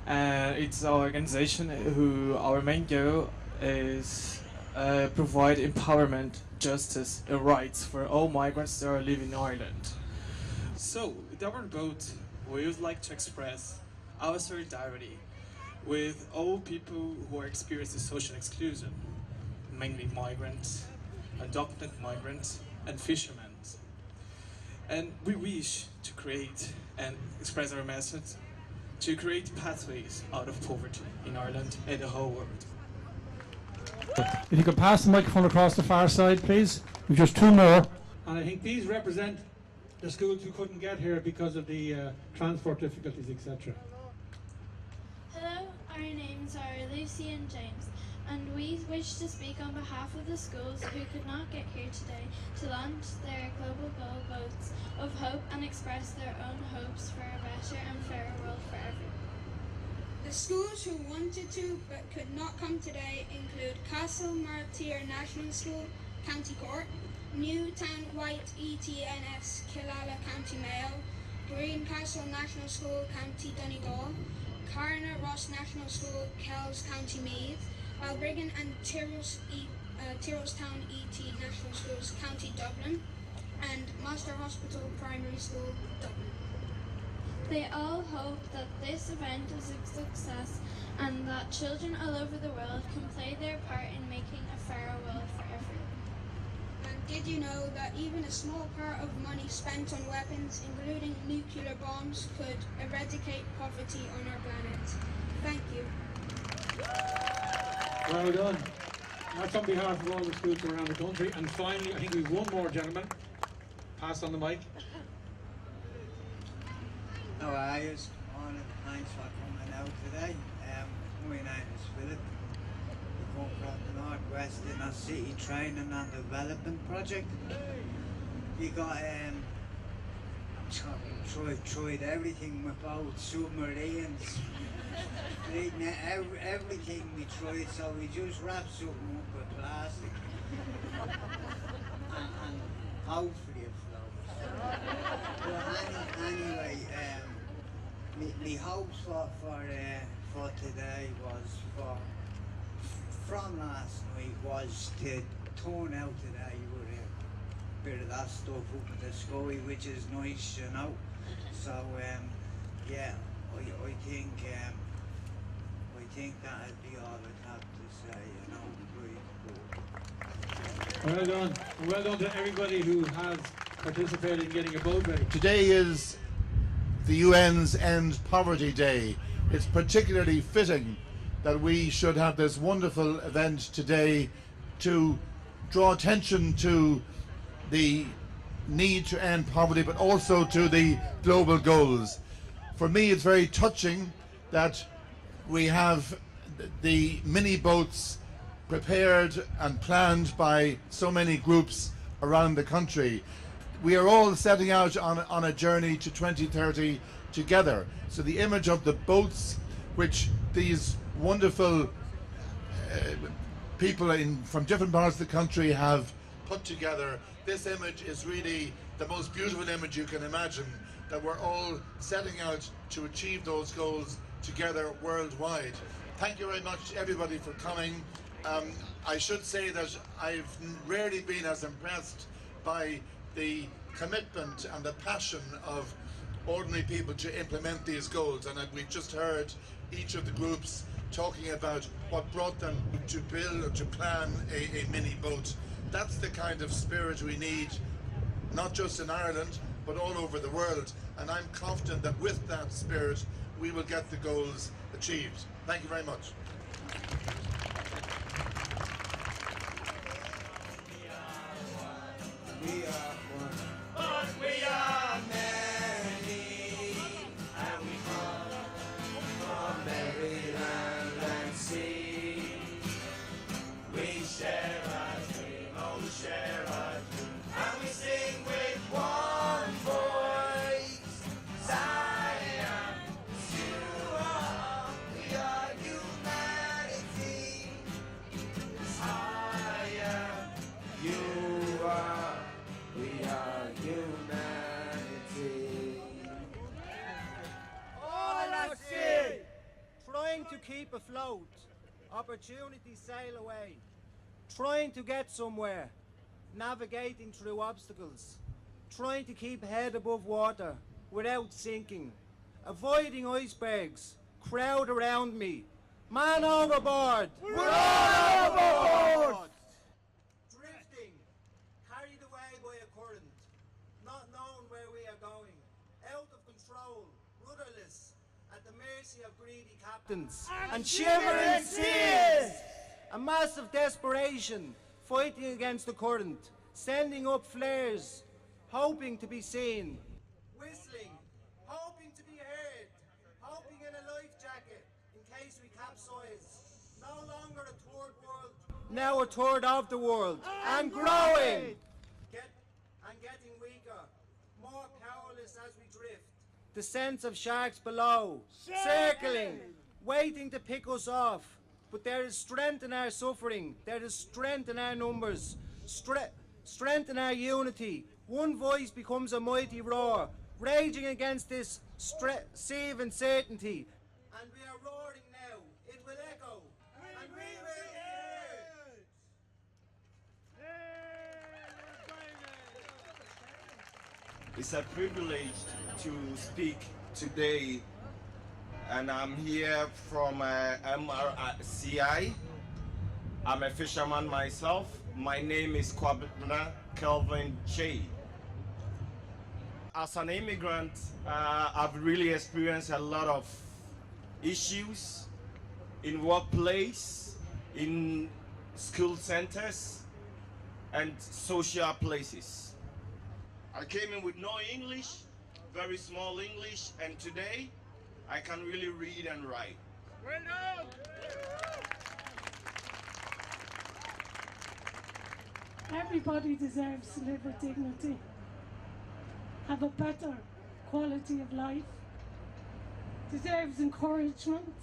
S29: It's our organization who our main goal is provide empowerment, justice and rights for all migrants that are living in Ireland. So, with our boat, we would like to express our solidarity with all people who are experiencing social exclusion, mainly migrants, adopted migrants and fishermen. And we wish to create and express our message to create pathways out of poverty in Ireland and the whole world.
S7: If you could pass the microphone across the far side, please. We've just two more. And I think these represent the schools who couldn't get here because of the transport difficulties, etc.
S24: Hello, our names are Lucy and James, and we wish to speak on behalf of the schools who could not get here today to launch their global goal boats of hope and express their own hopes for a better and fairer world for everyone.
S30: The schools who wanted to but could not come today include Castle Martyr National School, County Cork, Newtown White ETNS, Killala, County Mayo, Greencastle National School, County Donegal, Carna Ross National School, Kells, County Meath, Balbriggan and Tyrrellstown ET National Schools, County Dublin, and Master Hospital Primary School, Dublin.
S5: They all hope that this event is a success and that children all over the world can play their part in making a fairer world for everyone.
S30: And did you know that even a small part of money spent on weapons, including nuclear bombs, could eradicate poverty on our planet? Thank you.
S7: Well done. That's on behalf of all the schools around the country. And finally, I think we've one more gentleman. Pass on the mic.
S8: How are you? Morning. Thanks for coming out today. My name is Philip. We come from the Northwest Inner City Training and Development Project. We got tried everything about submarines. Everything we tried, so we just wrapped something up with plastic and hopefully it floats. But anyway, my hopes for today was from last night was to turn out today with a bit of that stuff up in the sky, which is nice, you know. So yeah, I think that'd be all I'd have to say, you know.
S7: Well done. And well done to everybody who has participated in getting a boat ready.
S13: Today is the UN's End Poverty Day. It's particularly fitting that we should have this wonderful event today to draw attention to the need to end poverty, but also to the global goals. For me, it's very touching that we have the mini boats prepared and planned by so many groups around the country. We are all setting out on a journey to 2030 together. So the image of the boats, which these wonderful people from different parts of the country have put together, this image is really the most beautiful image you can imagine, that we're all setting out to achieve those goals together worldwide. Thank you very much everybody for coming. I should say that I've rarely been as impressed by the commitment and the passion of ordinary people to implement these goals, and we've just heard each of the groups talking about what brought them to build or to plan a mini boat. That's the kind of spirit we need, not just in Ireland but all over the world, and I'm confident that with that spirit we will get the goals achieved. Thank you very much.
S8: We are one, but we are many, and we come from every land and sea. We share a dream, oh share a dream, and we sing with one voice. Zion, you are, we are humanity. I am, you are. We are humanity.
S14: All at sea, trying to keep afloat, opportunities sail away, trying to get somewhere, navigating through obstacles, trying to keep head above water without sinking, avoiding icebergs, crowd around me, man overboard! We're all overboard! Drifting, carried away by a current, not knowing where we are going, out of control, rudderless, at the mercy of greedy captains and shivering seas. A massive desperation, fighting against the current, sending up flares, hoping to be seen, whistling, hoping to be heard, hoping in a life jacket in case we capsize. No longer a third world, now a third of the world, and growing. Getting weaker, more powerless as we drift. The sense of sharks below, circling, waiting to pick us off. But there is strength in our suffering, there is strength in our numbers, strength in our unity. One voice becomes a mighty roar, raging against this sea of uncertainty. And we are roaring now, it will echo, and we will be heard.
S2: It's a privilege to speak today, and I'm here from MRCI. I'm a fisherman myself. My name is Kwabena Kelvin Che. As an immigrant, I've really experienced a lot of issues in workplace, in school centers, and social places. I came in with no English, very small English, and today I can really read and write.
S11: Well done.
S3: Everybody deserves to live with dignity, have a better quality of life, deserves encouragement.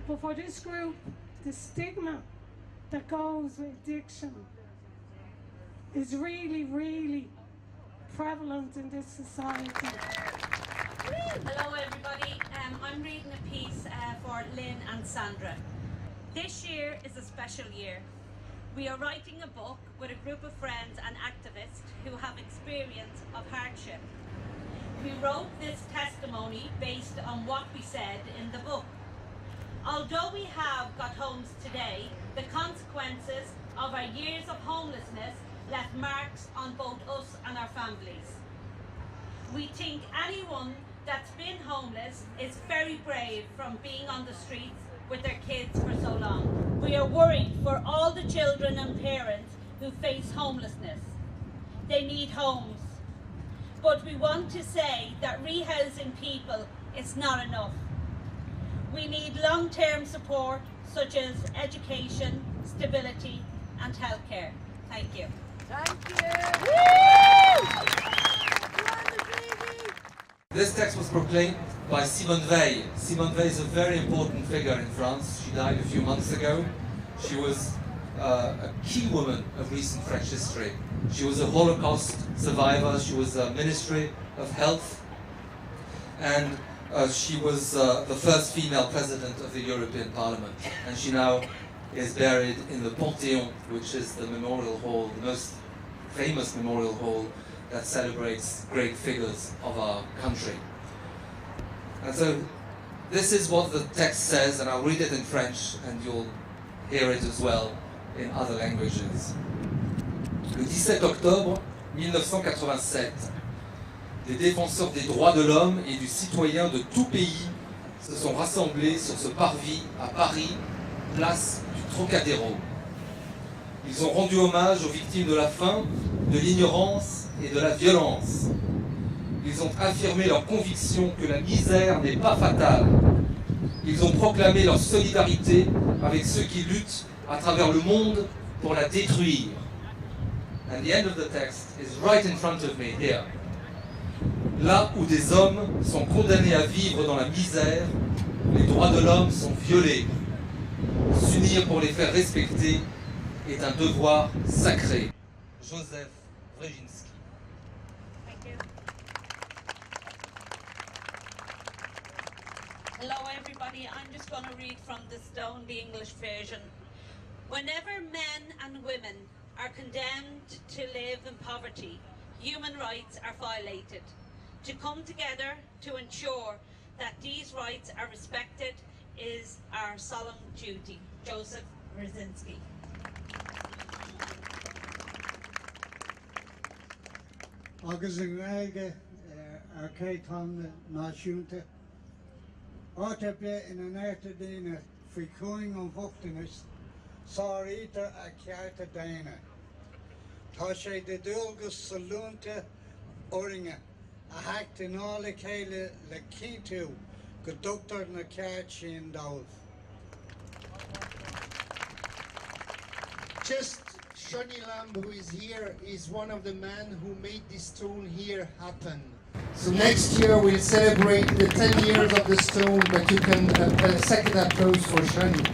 S3: But for this group, the stigma that goes with addiction is really, really prevalent in this society.
S15: Hello everybody, I'm reading a piece for Lynn and Sandra. This year is a special year. We are writing a book with a group of friends and activists who have experience of hardship. We wrote this testimony based on what we said in the book. Although we have got homes today, the consequences of our years of homelessness left marks on both us and our families. We think anyone that's been homeless is very brave from being on the streets with their kids for so long. We are worried for all the children and parents who face homelessness. They need homes. But we want to say that rehousing people is not enough. We need long-term support such as education, stability and healthcare. Thank you.
S11: Thank you.
S16: This text was proclaimed by Simone Veil. Simone Veil is a very important figure in France. She died a few months ago. She was a key woman of recent French history. She was a Holocaust survivor. She was a Ministry of Health. And she was the first female president of the European Parliament. And she now is buried in the Panthéon, which is the memorial hall, the most famous memorial hall that celebrates great figures of our country. And so this is what the text says, and I'll read it in French and you'll hear it as well in other languages. Le 17 octobre 1987, des défenseurs des droits de l'homme et du citoyen de tout pays se sont rassemblés sur ce parvis à Paris, place du Trocadéro. Ils ont rendu hommage aux victimes de la faim, de l'ignorance et de la violence. Ils ont affirmé leur conviction que la misère n'est pas fatale. Ils ont proclamé leur solidarité avec ceux qui luttent à travers le monde pour la détruire. And the end of the text is right in front of me here. Là où des hommes sont condamnés à vivre dans la misère, les droits de l'homme sont violés. S'unir pour les faire respecter est un devoir sacré. Joseph Brzezinski.
S15: Thank you. Hello everybody, I'm just going to read from the Stone, the English version. Whenever men and women are condemned to live in poverty, human rights are violated. To come together to ensure that these rights are respected is our solemn duty. Joseph Brzezinski.
S8: Agus an gaige ar céitán náisiúnta. Áta be in an airta daine faoi cúing an bhuachtanas, sáítar a cearta daine. Tá sé de dulgus salúnta oringe, a hacht in ála céile le cíntiú go dúchtar na ceart sin dámh.
S17: Just Shani Lamb, who is here, is one of the men who made this stone here happen. So next year we'll celebrate the 10 years of the stone, but you can a second applause for Shani.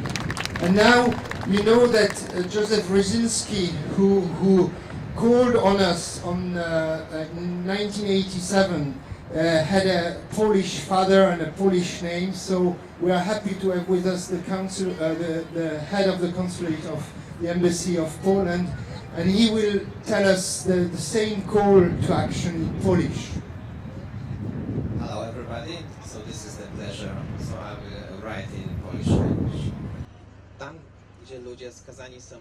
S17: And now we know that Joseph Brzezinski, who called on us in 1987, had a Polish father and a Polish name, so we are happy to have with us the head of the consulate of the Embassy of Poland, and he will tell us the same call to action in Polish.
S1: Hello everybody, so this is the pleasure, so I will write in Polish language. Tam, gdzie ludzie skazani są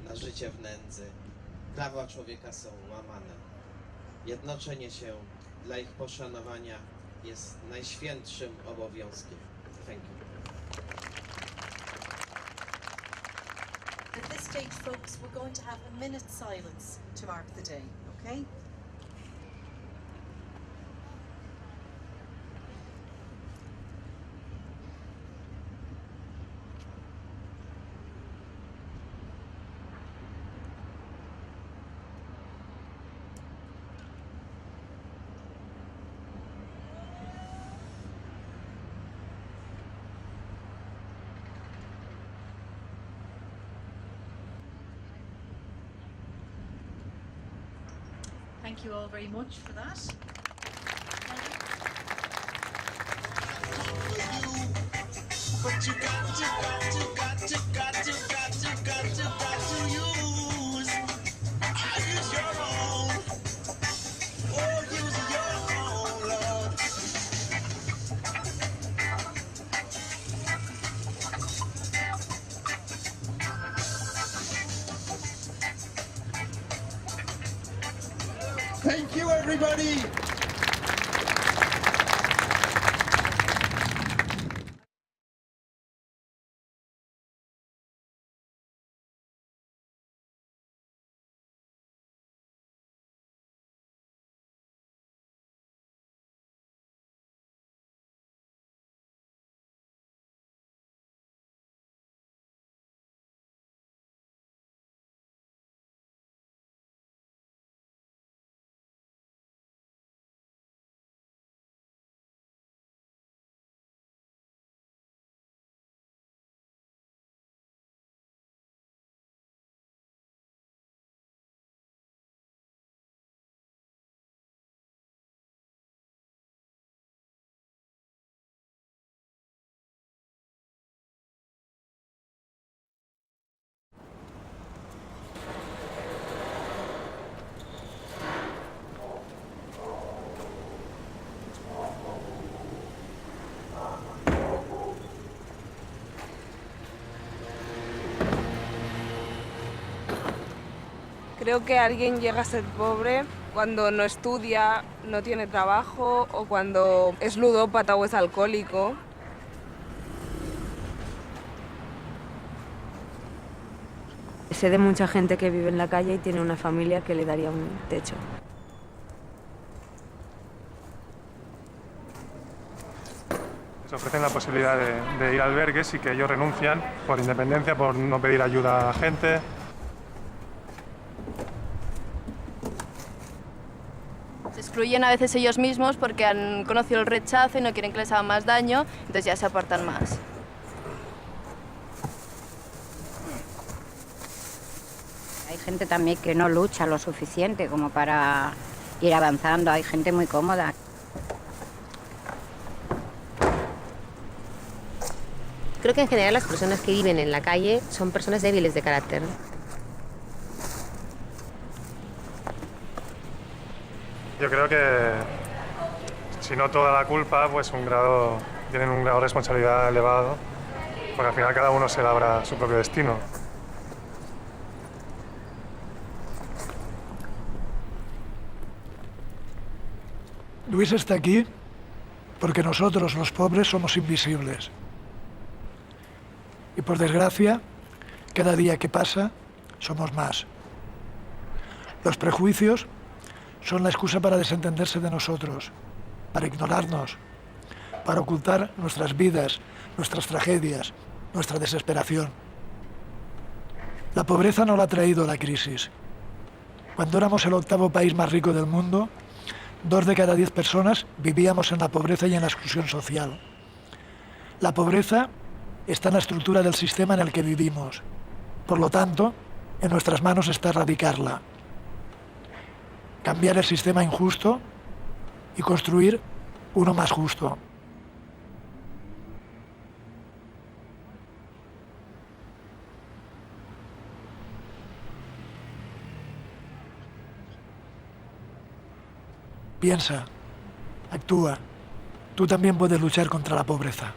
S1: na życie w nędzy, prawa człowieka są łamane. Jednoczenie się dla ich poszanowania jest najświętszym obowiązkiem. Thank you.
S4: At this stage, folks, we're going to have a minute's silence to mark the day, okay? Thank you all very much for that.
S6: But you got to use. I use your own. Oh, use your own, Lord.
S17: Thank you, everybody.
S9: Creo que alguien llega a ser pobre cuando no estudia, no tiene trabajo o cuando es ludópata o es alcohólico.
S10: Sé de mucha gente que vive en la calle y tiene una familia que le daría un techo.
S18: Les ofrecen la posibilidad de ir a albergues y que ellos renuncian por independencia, por no pedir ayuda a la gente.
S19: Se excluyen a veces ellos mismos porque han conocido el rechazo y no quieren que les haga más daño, entonces ya se apartan más.
S20: Hay gente también que no lucha lo suficiente como para ir avanzando, hay gente muy cómoda.
S21: Creo que en general las personas que viven en la calle son personas débiles de carácter.
S18: Yo creo que, si no toda la culpa, pues tienen un grado de responsabilidad elevado, porque al final cada uno se labra su propio destino.
S22: Luis está aquí porque nosotros, los pobres, somos invisibles. Y por desgracia, cada día que pasa, somos más. Los prejuicios son la excusa para desentenderse de nosotros, para ignorarnos, para ocultar nuestras vidas, nuestras tragedias, nuestra desesperación. La pobreza no la ha traído la crisis. Cuando éramos el 8º país más rico del mundo, 2 de cada 10 personas vivíamos en la pobreza y en la exclusión social. La pobreza está en la estructura del sistema en el que vivimos. Por lo tanto, en nuestras manos está erradicarla. Cambiar el sistema injusto y construir uno más justo. Piensa, actúa. Tú también puedes luchar contra la pobreza.